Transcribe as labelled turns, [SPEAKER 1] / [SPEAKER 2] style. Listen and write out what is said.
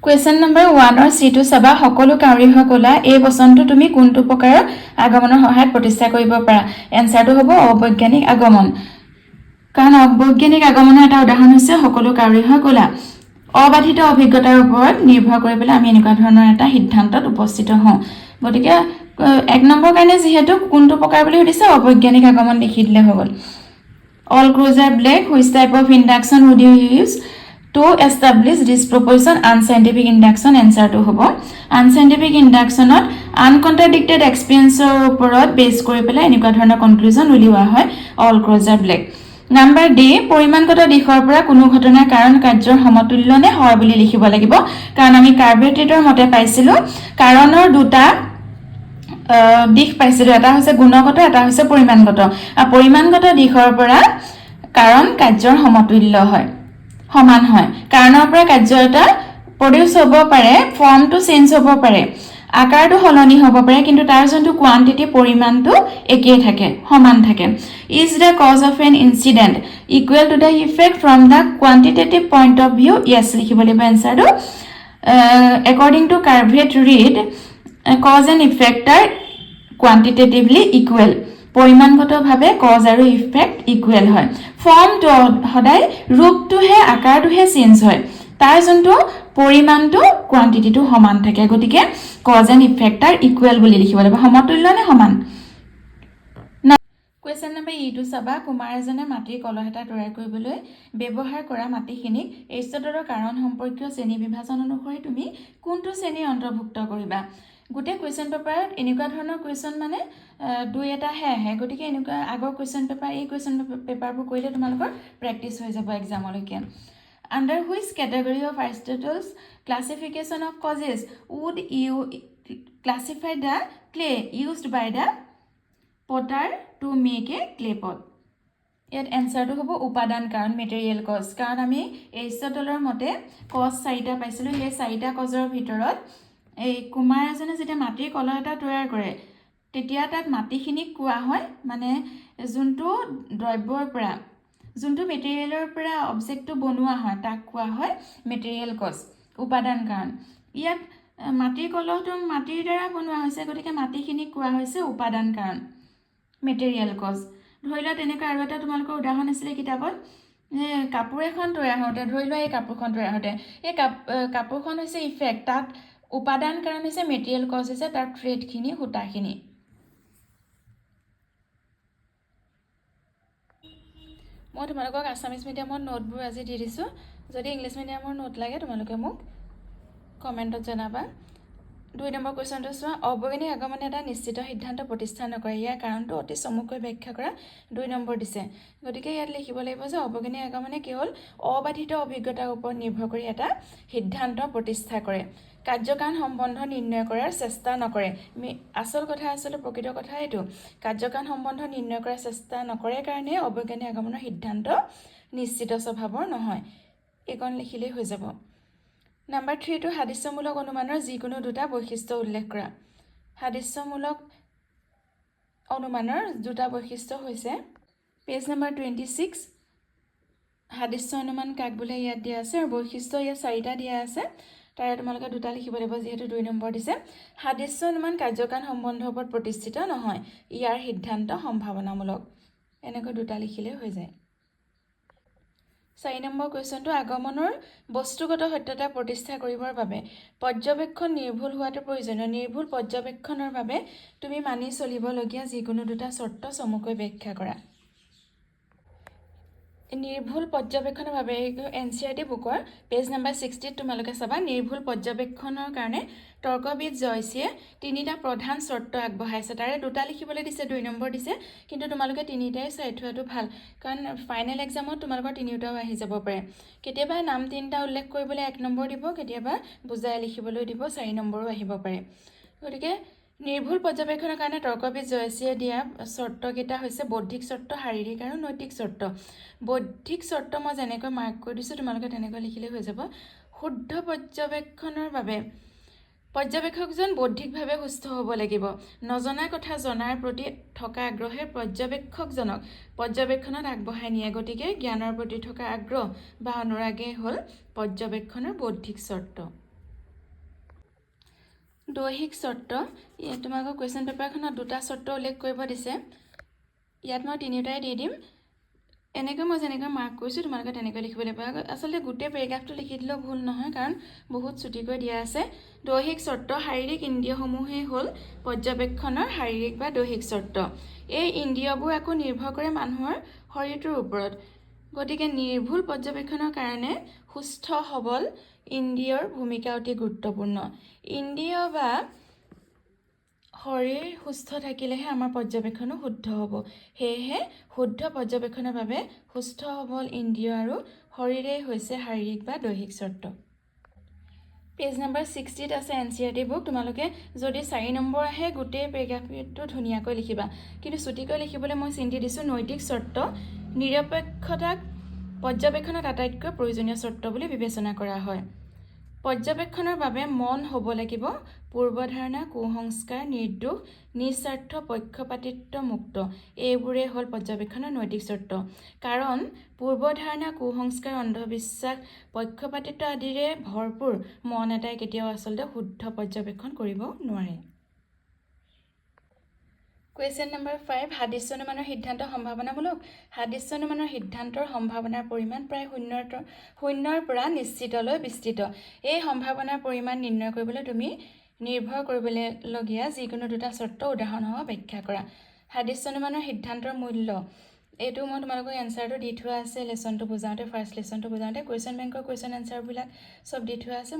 [SPEAKER 1] question number 1 চিটো চাবা সকলো কাউৰী হৈ ক'লা এই বচনটো তুমি কোনটো প্ৰকাৰৰ আগমনৰ সহায়ত প্ৰতিষ্ঠা কৰিব পাৰা এনসাৰটো হ'ব অবৈজ্ঞানিক আগমন কাৰণ অবৈজ্ঞানিক আগমনৰ এটা উদাহৰণ হৈছে সকলো কাউৰী হৈ ক'লা অবাধিত অভিজ্ঞতাৰ ওপৰত নিৰ্ভৰ কৰি পেলাই আমি এনেকুৱা ধৰণৰ এটা সিদ্ধান্তত উপস্থিত হওঁ গতিকে 1 নম্বৰ কাৰণে যেহেতু কোনটো প্ৰকাৰ বুলি সুধিছে অবৈজ্ঞানিক আগমন লিখি দিলে হৈ গ'ল all crows are black which type of induction would you use to establish disproportion unscientific induction answer to hobo unscientific induction ot uncontradicted experience oporot base kori pela enikwa dhoroner conclusion uliwa hoy all crows are black number d পরিমাণগত দিশৰ পৰা কোনো ঘটনাৰ কাৰণ কাৰ্যৰ সমতুল্য নে হয় বুলি লিখিব লাগিব কাৰণ আমি কাৰ্বহাইড্ৰেটৰ মতে পাইছিলো কাৰণৰ দুটা দিশ পাইছিলো এটা হৈছে গুণগত এটা হৈছে পৰিমাণগত আৰু পৰিমাণগত দিশৰ পৰা কাৰণ কাৰ্যৰ সমতুল্য হয় সমান হয় কাৰণৰ পৰা কাৰ্য এটা প্ৰডিউস হ'ব পাৰে ফৰ্মটো চেঞ্জ হ'ব পাৰে আকাৰটো সলনি হ'ব পাৰে কিন্তু তাৰ যোনটো কোৱান্টিটি পৰিমাণটো একেই থাকে সমান থাকে is the cause of an incident equal to the effect from the quantitative point of view yes লিখিব লাগিব এনসাৰটো according to Carveit read cause and effect are quantitatively equal পৰিমাণগতভাৱে cause আৰু effect equal হয় ফৰ্মটো সদায় ৰূপটোহে আকাৰটোহে চেঞ্জ হয় তাৰ যোনটো পৰিমাণটো কোৱান্টিটিটো সমান থাকে গতিকে cause and effect are equal বুলি লিখিব লাগিব সমতুল্য নে সমান কুৱেশ্যন নম্বৰ ই টু চাবা কুমাৰ এজনে মাটিৰ কলহ এটা তৈয়াৰ কৰিবলৈ ব্যৱহাৰ কৰা মাটিখিনিক এইচতৰ কাৰণ সম্পৰ্কীয় শ্ৰেণী বিভাজন অনুসৰি তুমি কোনটো শ্ৰেণী অন্তৰ্ভুক্ত কৰিবা গোটে কুৱেশ্যন পেপাৰত এনেকুৱা ধৰণৰ কুৱেশ্যন মানে দুই এটা হে গতিকে এনেকুৱা আগৰ কুৱেশ্যন পেপাৰ এই কুৱেশ্যন পেপাৰবোৰ কৰিলে তোমালোকৰ প্ৰেক্টিছ হৈ যাব এক্সামলৈকে under which category of Aristotle's classification of causes would you classify the clay used by the potter to make a clay pot ইয়াত এনসাৰটো হ'ব উপাদান কাৰণ মেটেৰিয়েল কজ কাৰণ আমি এৰিষ্টটলৰ মতে কজ চাৰিটা পাইছিলো সেই চাৰিটা কজৰ ভিতৰত এই কুমাৰ এজনে যেতিয়া মাটিৰ কলহ এটা তৈয়াৰ কৰে তেতিয়া তাত মাটিখিনিক কোৱা হয় মানে যোনটো দ্ৰব্যৰ পৰা যোনটো মেটেৰিয়েলৰ পৰা অবজেক্টটো বনোৱা হয় তাক কোৱা হয় মেটেৰিয়েল কজ উপাদান কাৰণ ইয়াত মাটিৰ কলহটো মাটিৰ দ্বাৰা বনোৱা হৈছে গতিকে মাটিখিনিক কোৱা হৈছে উপাদান কাৰণ মেটেৰিয়েল কজ ধৰি লোৱা তেনেকৈ আৰু এটা তোমালোকৰ উদাহৰণ আছিলে কিতাপত যে কাপোৰ এখন তৈয়াৰ হওঁতে ধৰি লোৱা এই কাপোৰখন তৈয়াৰ হওঁতে এই কাপোৰখন হৈছে ইফেক্ট তাত উপাদান কাৰণ হৈছে মেটেৰিয়েল কজ হৈছে তাৰ থ্ৰেডখিনি সূতাখিনি মই তোমালোকক আছামিজ মিডিয়ামৰ নোটবোৰ আজি দি দিছোঁ যদি ইংলিছ মিডিয়ামৰ নোট লাগে তোমালোকে মোক কমেণ্টত জনাবা 2 নম্বৰ কুৱেশ্যনটো চোৱা অবৈজ্ঞানিক আগমনে এটা নিশ্চিত সিদ্ধান্ত প্ৰতিষ্ঠা নকৰে ইয়াৰ কাৰণটো অতি চমুকৈ ব্যাখ্যা কৰা 2 নম্বৰ দিছে গতিকে ইয়াত লিখিব লাগিব যে অবৈজ্ঞানিক আগমনে কেৱল অবাধিত অভিজ্ঞতাৰ ওপৰত নিৰ্ভৰ কৰি এটা সিদ্ধান্ত প্ৰতিষ্ঠা কৰে কাৰ্যকাৰণ সম্বন্ধ নিৰ্ণয় কৰাৰ চেষ্টা নকৰে আসল কথা আসলে প্ৰকৃত কথা এইটো কাৰ্যকাৰণ সম্বন্ধ নিৰ্ণয় কৰাৰ চেষ্টা নকৰে কাৰণে অবৈজ্ঞানিক আগমনৰ সিদ্ধান্ত নিশ্চিত স্বভাৱৰ নহয় এইকণ লিখিলেই হৈ যাব নাম্বাৰ 3 টো হাদিস্যমূলক অনুমানৰ যিকোনো দুটা বৈশিষ্ট্য উল্লেখ কৰা হাদিস্যমূলক অনুমানৰ দুটা বৈশিষ্ট্য হৈছে পেজ নম্বৰ 26 হাদিস্য অনুমান কাক বোলে ইয়াত দিয়া আছে আৰু বৈশিষ্ট্য ইয়াত 4টা দিয়া আছে তাৰে তোমালোকে দুটা লিখিব লাগিব যেহেতু 2 নম্বৰ দিছে হাদিস্য অনুমান কাৰ্যকাৰণ সম্বন্ধৰ ওপৰত প্ৰতিষ্ঠিত নহয় ইয়াৰ সিদ্ধান্ত সম্ভাৱনামূলক এনেকৈ দুটা লিখিলে হৈ যায় 4 নম্বৰ কুৱেশ্যনটো আগমনৰ বস্তুগত সত্যতা প্ৰতিষ্ঠা কৰিবৰ বাবে পৰ্যবেক্ষণ নিৰ্ভুল হোৱাটো প্ৰয়োজনীয় নিৰ্ভুল পৰ্যবেক্ষণৰ বাবে তুমি মানি চলিবলগীয়া যিকোনো দুটা চৰ্ত চমুকৈ ব্যাখ্যা কৰা নিৰ্ভুল পৰ্যবেক্ষণৰ বাবে এনচিআৰটি বুকৰ পেজ নম্বৰ 60 তোমালোকে চাবা নিৰ্ভুল পৰ্যবেক্ষণৰ কাৰণে তৰ্কবিদ জয়সীয়ে তিনিটা প্ৰধান চৰ্ত আগবঢ়াইছে তাৰে দুটা লিখিবলৈ দিছে 2 নম্বৰ দিছে কিন্তু তোমালোকে তিনিটাই চাই থোৱাটো ভাল কাৰণ ফাইনেল এক্সামত তোমালোকৰ তিনিটাও আহি যাব পাৰে কেতিয়াবা নাম তিনিটা উল্লেখ কৰিবলৈ 1 নম্বৰ দিব কেতিয়াবা বুজাই লিখিবলৈ দিব 4 নম্বৰো আহিব পাৰে গতিকে নিৰ্ভুল পৰ্যবেক্ষণৰ কাৰণে তৰ্কবিদ জয়সীয়ে দিয়া চৰ্তকেইটা হৈছে বৌদ্ধিক চৰ্ত শাৰীৰিক আৰু নৈতিক চৰ্ত বৌদ্ধিক চৰ্ত মই যেনেকৈ মাৰ্ক কৰি দিছোঁ তোমালোকে তেনেকৈ লিখিলে হৈ যাব শুদ্ধ পৰ্যবেক্ষণৰ বাবে পৰ্যবেক্ষকজন বৌদ্ধিকভাৱে সুস্থ হ'ব লাগিব নজনা কথা জনাৰ প্ৰতি থকা আগ্ৰহে পৰ্যবেক্ষকজনক পৰ্যবেক্ষণত আগবঢ়াই নিয়ে গতিকে জ্ঞানৰ প্ৰতি থকা আগ্ৰহ বা অনুৰাগে হ'ল পৰ্যবেক্ষণৰ বৌদ্ধিক চৰ্ত দৈহিক চৰ্ত তোমালোকৰ কুৱেশ্যন পেপাৰখনত দুটা চৰ্ত উল্লেখ কৰিব দিছে ইয়াত মই তিনিটাই দি দিম এনেকৈ মই যেনেকৈ মাৰ্ক কৰিছোঁ তোমালোকে তেনেকৈ লিখিব লাগিব আচলতে গোটেই পেৰেগ্ৰাফটো লিখি দিলেও ভুল নহয় কাৰণ বহুত চুটিকৈ দিয়া আছে দৈহিক চৰ্ত শাৰীৰিক ইন্দ্ৰিয়সমূহেই হ'ল পৰ্যবেক্ষণৰ শাৰীৰিক বা দৈহিক চৰ্ত এই ইন্দ্ৰিয়বোৰ আকৌ নিৰ্ভৰ কৰে মানুহৰ শৰীৰটোৰ ওপৰত গতিকে নিৰ্ভুল পৰ্যবেক্ষণৰ কাৰণে সুস্থ সবল ইন্দ্ৰিয়ৰ ভূমিকা অতি গুৰুত্বপূৰ্ণ ইন্দ্ৰিয় বা শৰীৰ সুস্থ থাকিলেহে আমাৰ পৰ্যবেক্ষণো শুদ্ধ হ'ব সেয়েহে শুদ্ধ পৰ্যবেক্ষণৰ বাবে সুস্থ সবল ইন্দ্ৰিয় আৰু শৰীৰেই হৈছে শাৰীৰিক বা দৈহিক চৰ্ত পেজ নম্বৰ 60ত আছে NCERT বুক তোমালোকে যদি 4 নম্বৰ আহে গোটেই পেৰেগ্ৰাফটো ধুনীয়াকৈ লিখিবা কিন্তু চুটিকৈ লিখিবলৈ মই চিন্তি দিছোঁ নৈতিক চৰ্ত নিৰপেক্ষতাক পৰ্যবেক্ষণত আটাইতকৈ প্ৰয়োজনীয় চৰ্ত বুলি বিবেচনা কৰা হয় পৰ্যবেক্ষণৰ বাবে মন হ'ব লাগিব পূৰ্বধাৰণা কুসংস্কাৰ নিৰ্দোষ নিস্বাৰ্থ পক্ষপাতিত্ব মুক্ত এইবোৰেই হ'ল পৰ্যবেক্ষণৰ নৈতিক চৰ্ত কাৰণ পূৰ্বধাৰণা কুসংস্কাৰ অন্ধবিশ্বাস পক্ষপাতিত্ব আদিৰে ভৰপূৰ মন এটাই কেতিয়াও আচলতে শুদ্ধ পৰ্যবেক্ষণ কৰিব নোৱাৰে কুৱেশ্যন নম্বৰ 5 সাদৃশ্যানুমানৰ সিদ্ধান্ত সম্ভাৱনামূলক সাদৃশ্যানুমানৰ সিদ্ধান্তৰ সম্ভাৱনাৰ পৰিমাণ প্ৰায় শূন্যৰ পৰা নিশ্চিতলৈ বিস্তৃত এই সম্ভাৱনাৰ পৰিমাণ নিৰ্ণয় কৰিবলৈ তুমি নিৰ্ভৰ কৰিবলগীয়া যিকোনো দুটা চৰ্ত উদাহৰণসহ ব্যাখ্যা কৰা সাদৃশ্যানুমানৰ সিদ্ধান্তৰ মূল্য এইটো মই তোমালোকক এনচাৰটো দি থোৱা আছে লেছনটো বুজাওঁতে ফাৰ্ষ্ট লেছনটো বুজাওঁতে কুৱেশ্যন বেংকৰ কুৱেশ্যন এনচাৰবিলাক চব দি থোৱা আছে